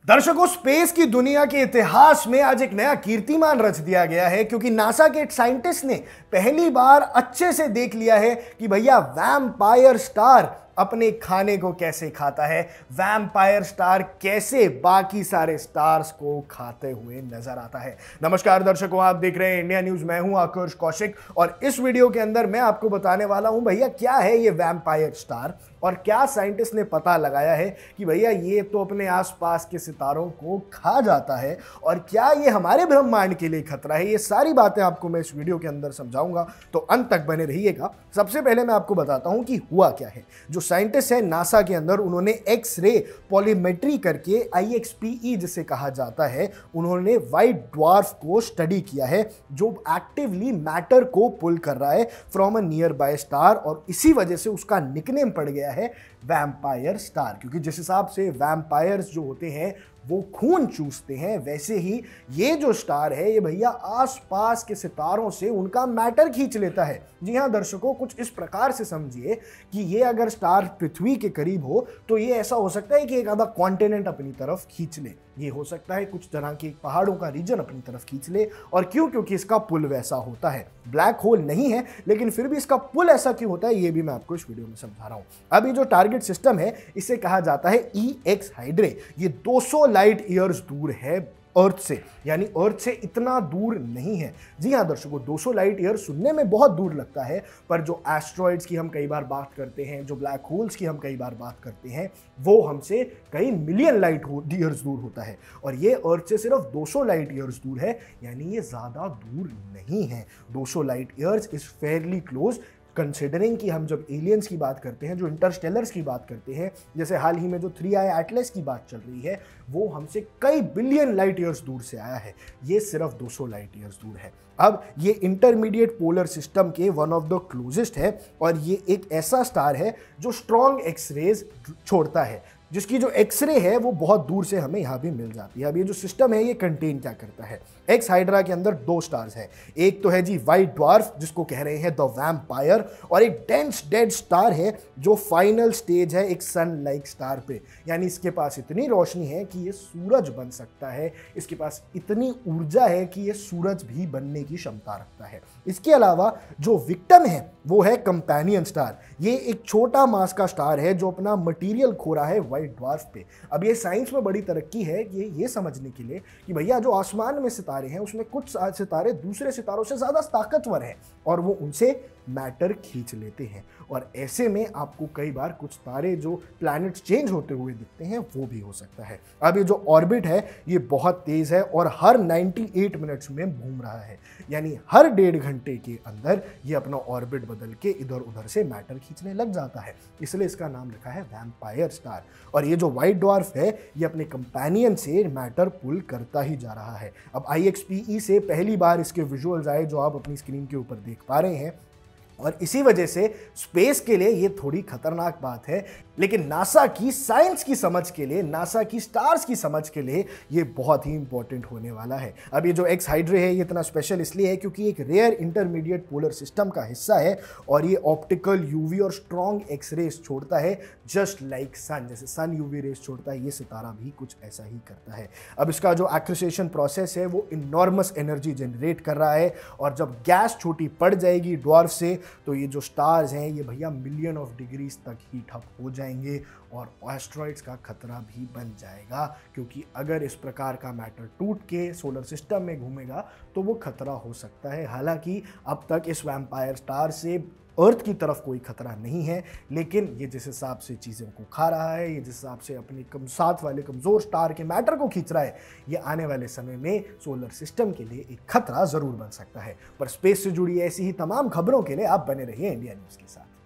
दर्शकों, स्पेस की दुनिया के इतिहास में आज एक नया कीर्तिमान रच दिया गया है, क्योंकि नासा के एक साइंटिस्ट ने पहली बार अच्छे से देख लिया है कि भैया वैम्पायर स्टार अपने खाने को कैसे खाता है, वैम्पायर स्टार कैसे बाकी सारे स्टार्स को खाते हुए नजर आता है। नमस्कार दर्शकों, आप देख रहे हैं इंडिया न्यूज। मैं हूं आकर्ष कौशिक और इस वीडियो के अंदर मैं आपको बताने वाला हूं भैया क्या है ये वैम्पायर स्टार और क्या साइंटिस्ट ने पता लगाया है कि भैया ये तो अपने आसपास के सितारों को खा जाता है और क्या ये हमारे ब्रह्मांड के लिए खतरा है। ये सारी बातें आपको मैं इस वीडियो के अंदर समझाऊंगा, तो अंत तक बने रहिएगा। सबसे पहले मैं आपको बताता हूं कि हुआ क्या है। जो साइंटिस्ट है नासा के अंदर, उन्होंने एक्स-रे पॉलीमेट्री करके IXPE जिसे कहा जाता है, उन्होंने व्हाइट ड्वार्फ को स्टडी किया है जो एक्टिवली मैटर को पुल कर रहा है from a near by star, और इसी वजह से उसका निकनेम पड़ गया है वैम्पायर स्टार। क्योंकि जिस हिसाब से वैम्पायर्स जो होते हैं वो खून चूसते हैं, वैसे ही ये जो स्टार है ये भैया आसपास के सितारों से उनका मैटर खींच लेता है। जी हाँ दर्शकों, कुछ इस प्रकार से समझिए कि ये अगर स्टार पृथ्वी के करीब हो तो ये ऐसा हो सकता है कि एक आधा कॉन्टिनेंट अपनी तरफ खींच ले, ये हो सकता है कुछ तरह के पहाड़ों का रीजन अपनी तरफ खींच ले। और क्यों? क्योंकि इसका पुल वैसा होता है। ब्लैक होल नहीं है लेकिन फिर भी इसका पुल ऐसा क्यों होता है ये भी मैं आपको इस वीडियो में समझा रहा हूं। अब ये जो टारगेट सिस्टम है इसे कहा जाता है EX हाइड्रे। ये 200 लाइट ईयर्स दूर है अर्थ से, यानी अर्थ से इतना दूर नहीं है। जी हाँ दर्शकों, 200 लाइट ईयर सुनने में बहुत दूर लगता है, पर जो एस्ट्रॉइड्स की हम कई बार बात करते हैं, जो ब्लैक होल्स की हम कई बार बात करते हैं, वो हमसे कई मिलियन लाइट ईयर्स दूर होता है और ये अर्थ से सिर्फ 200 लाइट ईयर्स दूर है, यानी ये ज़्यादा दूर नहीं है। 200 light years is fairly close, considering कि हम जब एलियंस की बात करते हैं, जो इंटरस्टेलर्स की बात करते हैं, जैसे हाल ही में जो 3i एटलस की बात चल रही है, वो हमसे कई बिलियन लाइट ईयर्स दूर से आया है, ये सिर्फ 200 लाइट ईयर्स दूर है। अब ये इंटरमीडिएट पोलर सिस्टम के वन ऑफ द क्लोजेस्ट है और ये एक ऐसा स्टार है जो स्ट्रॉन्ग एक्सरेज छोड़ता है, जिसकी जो एक्सरे है वो बहुत दूर से हमें यहाँ भी मिल जाती है। अब ये जो सिस्टम है ये कंटेन क्या करता है? एक्स हाइड्रा के अंदर 2 स्टार्स हैं, एक तो है जी व्हाइट ड्वार्फ जिसको कह रहे हैं द वैम्पायर, और एक डेंस डेड स्टार है जो फाइनल स्टेज है एक सन लाइक स्टार पे, यानी इसके पास इतनी रोशनी है कि ये सूरज बन सकता है, इसके पास इतनी ऊर्जा है कि ये सूरज भी बनने की क्षमता रखता है। इसके अलावा जो विक्टिम है वो है कंपेनियन स्टार। ये एक छोटा मास का स्टार है जो अपना मटीरियल खो रहा है व्हाइट ड्वार्फ पे। अब ये साइंस में बड़ी तरक्की है ये समझने के लिए कि भैया जो आसमान में सितारे हैं उसमें कुछ सितारे दूसरे सितारों से ज़्यादा ताकतवर हैं और वो उनसे मैटर खींच लेते हैं, और ऐसे में आपको कई बार कुछ तारे जो प्लैनेट्स चेंज होते हुए दिखते हैं वो भी हो सकता है। अब ये जो ऑर्बिट है ये बहुत तेज़ है और हर 98 मिनट्स में घूम रहा है, यानी हर 1.5 घंटे के अंदर ये अपना ऑर्बिट बदल के इधर उधर से मैटर खींचने लग जाता है, इसलिए इसका नाम रखा है वैम्पायर स्टार। और ये जो व्हाइट ड्वार्फ है ये अपने कंपेनियन से मैटर पुल करता ही जा रहा है। अब IXPE से पहली बार इसके विजुअल्स आए जो आप अपनी स्क्रीन के ऊपर देख पा रहे हैं, और इसी वजह से स्पेस के लिए ये थोड़ी खतरनाक बात है, लेकिन नासा की साइंस की समझ के लिए, नासा की स्टार्स की समझ के लिए ये बहुत ही इंपॉर्टेंट होने वाला है। अब ये जो एक्स हाइड्रे है ये इतना स्पेशल इसलिए है क्योंकि एक रेयर इंटरमीडिएट पोलर सिस्टम का हिस्सा है और ये ऑप्टिकल UV और स्ट्रॉन्ग एक्सरेज छोड़ता है, जस्ट लाइक सन। जैसे सन UV रेज छोड़ता है, ये सितारा भी कुछ ऐसा ही करता है। अब इसका जो एक्रेसेशन प्रोसेस है वो इनॉर्मस एनर्जी जनरेट कर रहा है, और जब गैस छोटी पड़ जाएगी ड्वार्फ से तो ये जो स्टार्स हैं ये भैया मिलियन ऑफ डिग्रीज तक हीट अप हो जाएंगे और एस्ट्रॉइड्स का खतरा भी बन जाएगा, क्योंकि अगर इस प्रकार का मैटर टूट के सोलर सिस्टम में घूमेगा तो वो खतरा हो सकता है। हालांकि अब तक इस वैम्पायर स्टार से अर्थ की तरफ कोई खतरा नहीं है, लेकिन ये जिस हिसाब से चीज़ों को खा रहा है, ये जिस हिसाब से अपने साथ वाले कमज़ोर स्टार के मैटर को खींच रहा है, ये आने वाले समय में सोलर सिस्टम के लिए एक खतरा ज़रूर बन सकता है। पर स्पेस से जुड़ी ऐसी ही तमाम खबरों के लिए आप बने रहिए इंडिया न्यूज़ के साथ।